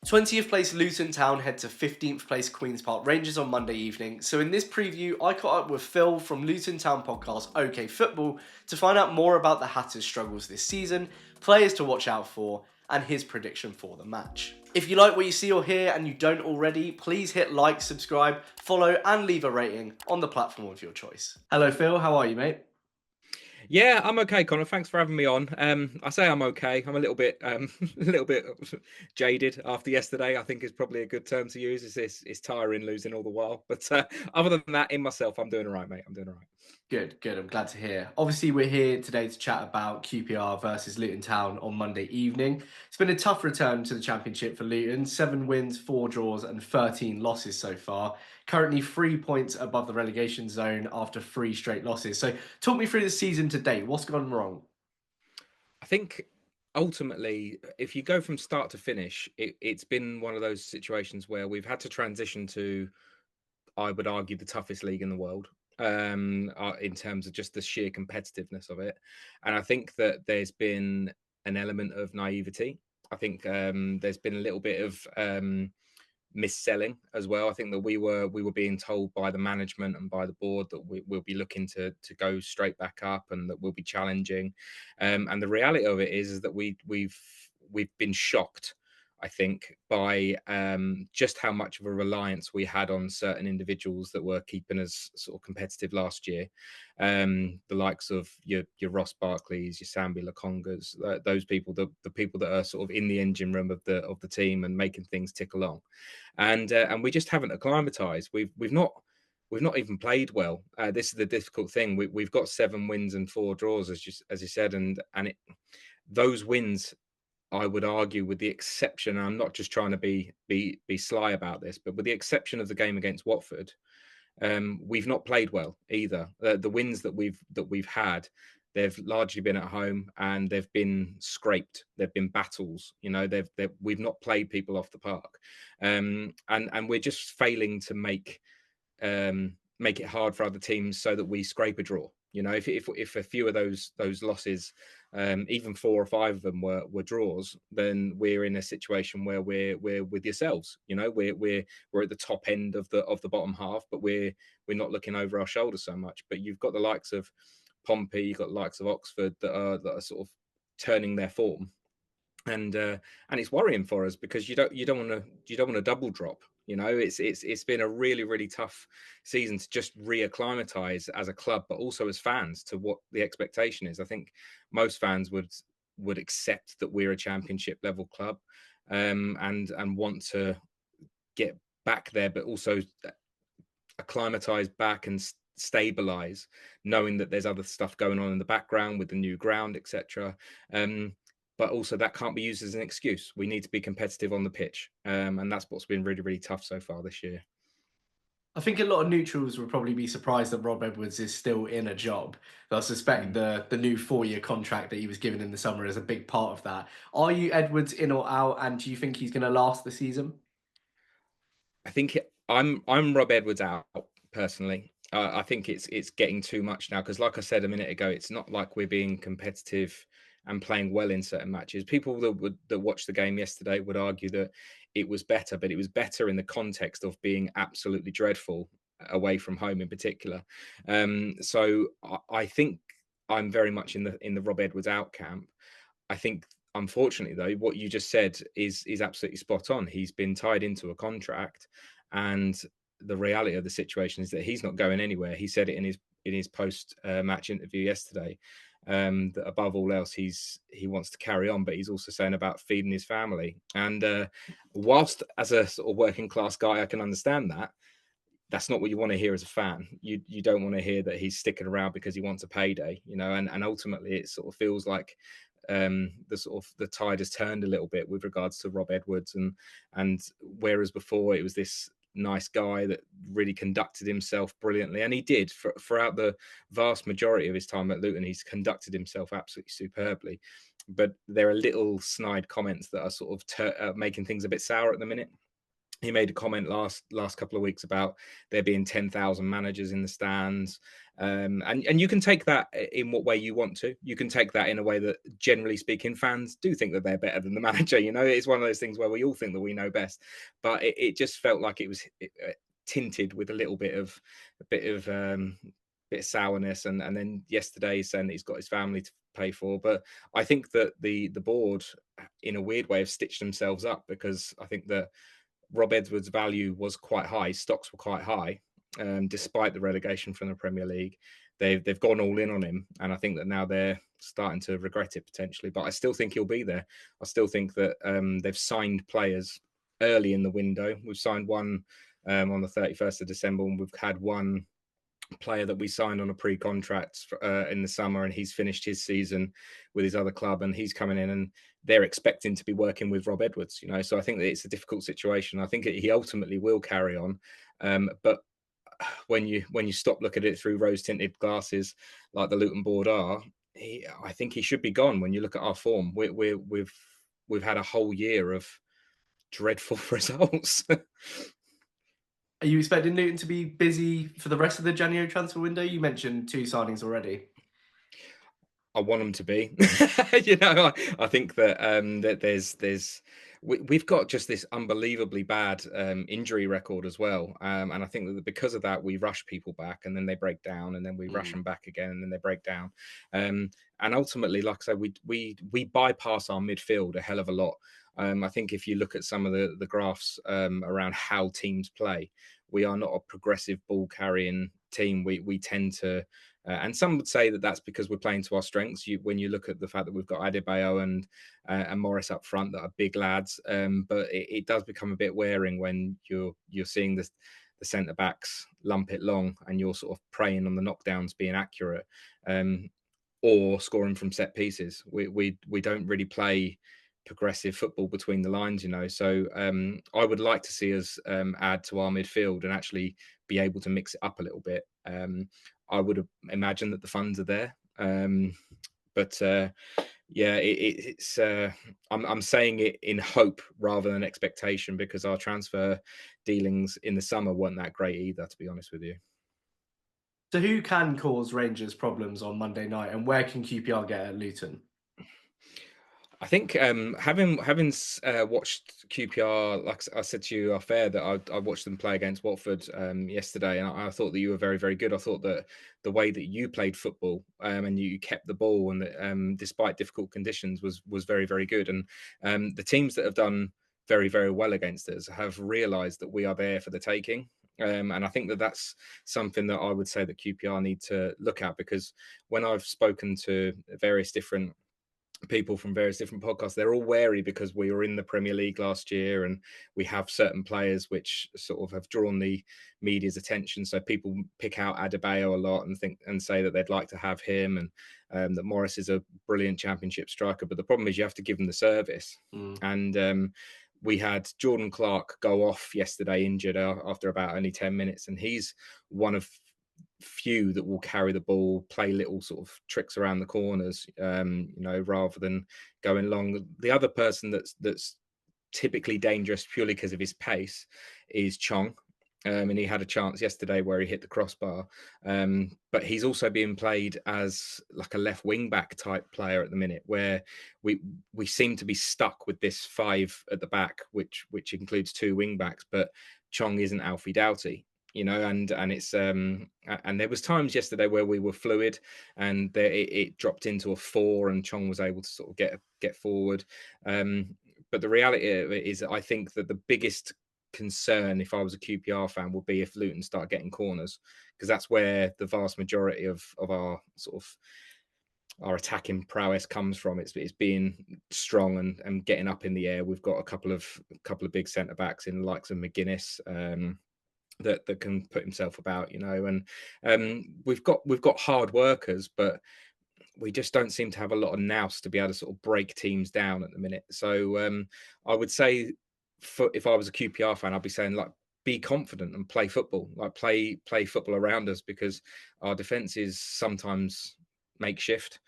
20th place Luton Town head to 15th place Queen's Park Rangers on Monday evening. So in this preview, I caught up with Phill from Luton Town podcast OK Football to find out more about the Hatters' struggles this season, players to watch out for, and his prediction for the match. If you like what you see or hear and you don't already, please hit like, subscribe, follow, and leave a rating on the platform of your choice. Hello, Phill. How are you, mate? Yeah, I'm okay, Connor. Thanks for having me on. I say I'm okay. I'm a little bit, a little bit jaded after yesterday. I think is probably a good term to use. It's tiring losing all the while, but other than that, in myself, I'm doing all right, mate. I'm doing all right. Good, good. I'm glad to hear. Obviously, we're here today to chat about QPR versus Luton Town on Monday evening. It's been a tough return to the Championship for Luton. 7 wins, 4 draws, and 13 losses so far. Currently 3 points above the relegation zone after 3 straight losses. So, talk me through the season to date. What's gone wrong? I think ultimately, if you go from start to finish, it's been one of those situations where we've had to transition to, I would argue, the toughest league in the world, in terms of just the sheer competitiveness of it. And I think that there's been an element of naivety. I think there's been a little bit of mis-selling as well. I think that we were being told by the management and by the board that we'll be looking to go straight back up and that we'll be challenging. And the reality of it is that we've been shocked, I think, by just how much of a reliance we had on certain individuals that were keeping us sort of competitive last year. The likes of your Ross Barkleys, your Sambi Lakongas, those people, the people that are sort of in the engine room of the team and making things tick along. And we just haven't acclimatized. We've not even played well. This is the difficult thing. We've got 7 wins and 4 draws, as you said, those wins, I would argue, with the exception, and I'm not just trying to be sly about this, but with the exception of the game against Watford, we've not played well either. The wins that we've had, they've largely been at home and they've been scraped. They've been battles. You know, we've not played people off the park, and we're just failing to make it hard for other teams so that we scrape a draw. You know, if a few of those losses, even 4 or 5 of them were draws, then we're in a situation where we're with yourselves. You know, we're at the top end of the bottom half, but we're not looking over our shoulders so much. But you've got the likes of Pompey, you've got the likes of Oxford that are sort of turning their form, and it's worrying for us because you don't want to double drop. You know, it's been a really tough season to just reacclimatize as a club, but also as fans to what the expectation is. I think most fans would accept that we're a championship level club, and want to get back there, but also acclimatize back and stabilize, knowing that there's other stuff going on in the background with the new ground, etc. But also that can't be used as an excuse. We need to be competitive on the pitch, and that's what's been really tough so far this year. I think a lot of neutrals would probably be surprised that Rob Edwards is still in a job. I suspect Mm. the new 4-year contract that he was given in the summer is a big part of that. Are you Edwards in or out, and do you think he's going to last the season? I think I'm Rob Edwards out personally. I think it's getting too much now because, like I said a minute ago, it's not like we're being competitive and playing well in certain matches. People that watched the game yesterday would argue that it was better, but it was better in the context of being absolutely dreadful away from home in particular. So I think I'm very much in the Rob Edwards out camp. I think, unfortunately, though, what you just said is absolutely spot on. He's been tied into a contract, and the reality of the situation is that he's not going anywhere. He said it in his post match interview yesterday, that above all else he wants to carry on, but he's also saying about feeding his family. And whilst as a sort of working class guy, I can understand that. That's not what you want to hear as a fan. You don't want to hear that he's sticking around because he wants a payday, you know. And ultimately, it sort of feels like the tide has turned a little bit with regards to Rob Edwards, and whereas before it was this nice guy that really conducted himself brilliantly, and he did throughout the vast majority of his time at Luton. He's conducted himself absolutely superbly, but there are little snide comments that are sort of making things a bit sour at the minute. he made a comment last couple of weeks about there being 10,000 managers in the stands, and you can take that in what way you want to. You can take that in a way that, generally speaking, fans do think that they're better than the manager. You know, it's one of those things where we all think that we know best, but it just felt like it was tinted with a bit of sourness, and then yesterday saying that he's got his family to pay for. But I think that the board, in a weird way, have stitched themselves up, because I think that Rob Edwards' value was quite high, stocks were quite high, despite the relegation from the Premier League. They've gone all in on him, and I think that now they're starting to regret it potentially. But I still think he'll be there. I still think that they've signed players early in the window. We've signed one on the 31st of December, and we've had one player that we signed on a pre-contract in the summer, and he's finished his season with his other club, and he's coming in, and they're expecting to be working with Rob Edwards, you know. So I think that it's a difficult situation. I think he ultimately will carry on, but when you stop looking at it through rose-tinted glasses, like the Luton board are, I think he should be gone. When you look at our form, we've had a whole year of dreadful results. Are you expecting Luton to be busy for the rest of the January transfer window? You mentioned 2 signings already. I want them to be. You know, I think that that we've got just this unbelievably bad injury record as well, and I think that because of that, we rush people back, and then they break down, and then we rush them back again, and then they break down, and ultimately, like I said, we bypass our midfield a hell of a lot. I think if you look at some of the graphs around how teams play, we are not a progressive ball carrying team. We tend to and some would say that that's because we're playing to our strengths. When you look at the fact that we've got Adebayo and Morris up front that are big lads, but it does become a bit wearing when you're seeing the centre backs lump it long, and you're sort of preying on the knockdowns being accurate, or scoring from set pieces. We don't really play progressive football between the lines, you know. So I would like to see us add to our midfield and actually be able to mix it up a little bit. I would imagine that the funds are there, but yeah, it's. I'm saying it in hope rather than expectation, because our transfer dealings in the summer weren't that great either, to be honest with you. So who can cause Rangers problems on Monday night, and where can QPR get at Luton? I think having watched QPR, like I said to you off air, that I watched them play against Watford yesterday, and I thought that you were very, very good. I thought that the way that you played football and you kept the ball, and that, despite difficult conditions, was very, very good. And the teams that have done very, very well against us have realised that we are there for the taking. And I think that that's something that I would say that QPR need to look at, because when I've spoken to various different people from various different podcasts, they're all wary because we were in the Premier League last year, and we have certain players which sort of have drawn the media's attention. So people pick out Adebayo a lot and say that they'd like to have him, and that Morris is a brilliant Championship striker. But the problem is you have to give him the service. And we had Jordan Clark go off yesterday injured after about only 10 minutes, and he's one of few that will carry the ball, play little sort of tricks around the corners, you know, rather than going long. The other person that's typically dangerous purely because of his pace is Chong. And he had a chance yesterday where he hit the crossbar. But he's also being played as like a left wing back type player at the minute, where we seem to be stuck with this 5 at the back, which includes 2 wing backs, but Chong isn't Alfie Doughty, you know. And it's and there was times yesterday where we were fluid, and it dropped into a 4, and Chong was able to sort of get forward. But the reality of it is, I think that the biggest concern, if I was a QPR fan, would be if Luton start getting corners, because that's where the vast majority of our sort of our attacking prowess comes from. It's being strong and getting up in the air. We've got a couple of big centre backs in the likes of McGuinness, that can put himself about, you know. And we've got hard workers, but we just don't seem to have a lot of nous to be able to sort of break teams down at the minute. So I would say, if I was a QPR fan, I'd be saying, like, be confident and play football, like play football around us, because our defence is sometimes makeshift.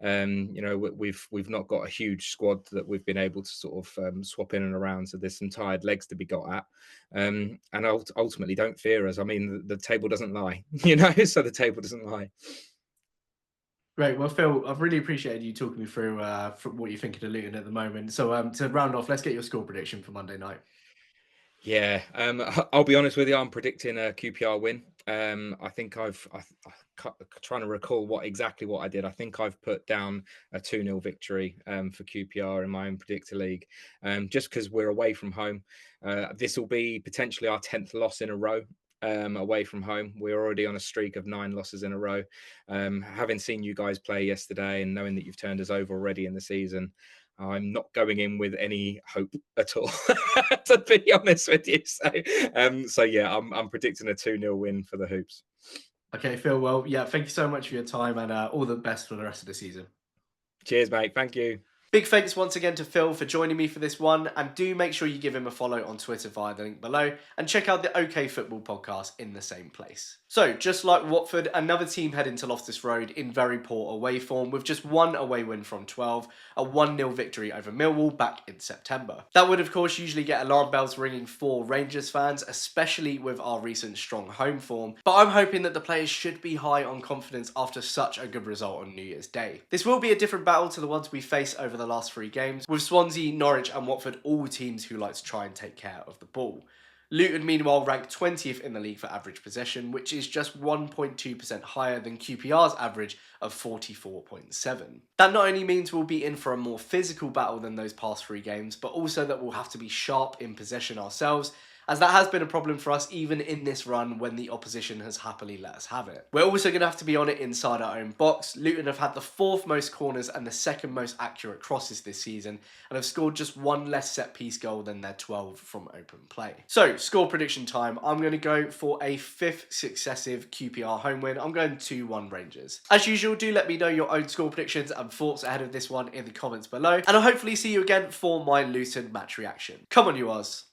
We've not got a huge squad that we've been able to sort of swap in and around. So there's some tired legs to be got at, and ultimately don't fear us. I mean, the table doesn't lie, so the table doesn't lie. Great. Well, Phill, I've really appreciated you talking me through what you're thinking of Luton at the moment. So to round off, let's get your score prediction for Monday night. Yeah, I'll be honest with you. I'm predicting a QPR win. I think trying to recall exactly what I did. I think I've put down a 2-0 victory for QPR in my own predictor league, just because we're away from home. This will be potentially our 10th loss in a row. Away from home, we're already on a streak of 9 losses in a row. Having seen you guys play yesterday and knowing that you've turned us over already in the season, I'm not going in with any hope at all, to be honest with you. So yeah, I'm predicting a 2-0 win for the Hoops. Okay, Phill. Well, yeah, thank you so much for your time and all the best for the rest of the season. Cheers, mate. Thank you. Big thanks once again to Phill for joining me for this one, and do make sure you give him a follow on Twitter via the link below, and check out the OK Football podcast in the same place. So, just like Watford, another team heading to Loftus Road in very poor away form, with just one away win from 12, a 1-0 victory over Millwall back in September. That would of course usually get alarm bells ringing for Rangers fans, especially with our recent strong home form, but I'm hoping that the players should be high on confidence after such a good result on New Year's Day. This will be a different battle to the ones we face over the last 3 games, with Swansea, Norwich and Watford all teams who like to try and take care of the ball. Luton, meanwhile, ranked 20th in the league for average possession, which is just 1.2% higher than QPR's average of 44.7. That not only means we'll be in for a more physical battle than those past 3 games, but also that we'll have to be sharp in possession ourselves, as that has been a problem for us even in this run when the opposition has happily let us have it. We're also going to have to be on it inside our own box. Luton have had the 4th most corners and the 2nd most accurate crosses this season, and have scored just 1 less set piece goal than their 12 from open play. So, score prediction time. I'm going to go for a 5th successive QPR home win. I'm going 2-1 Rangers. As usual, do let me know your own score predictions and thoughts ahead of this one in the comments below, and I'll hopefully see you again for my Luton match reaction. Come on, you Oz.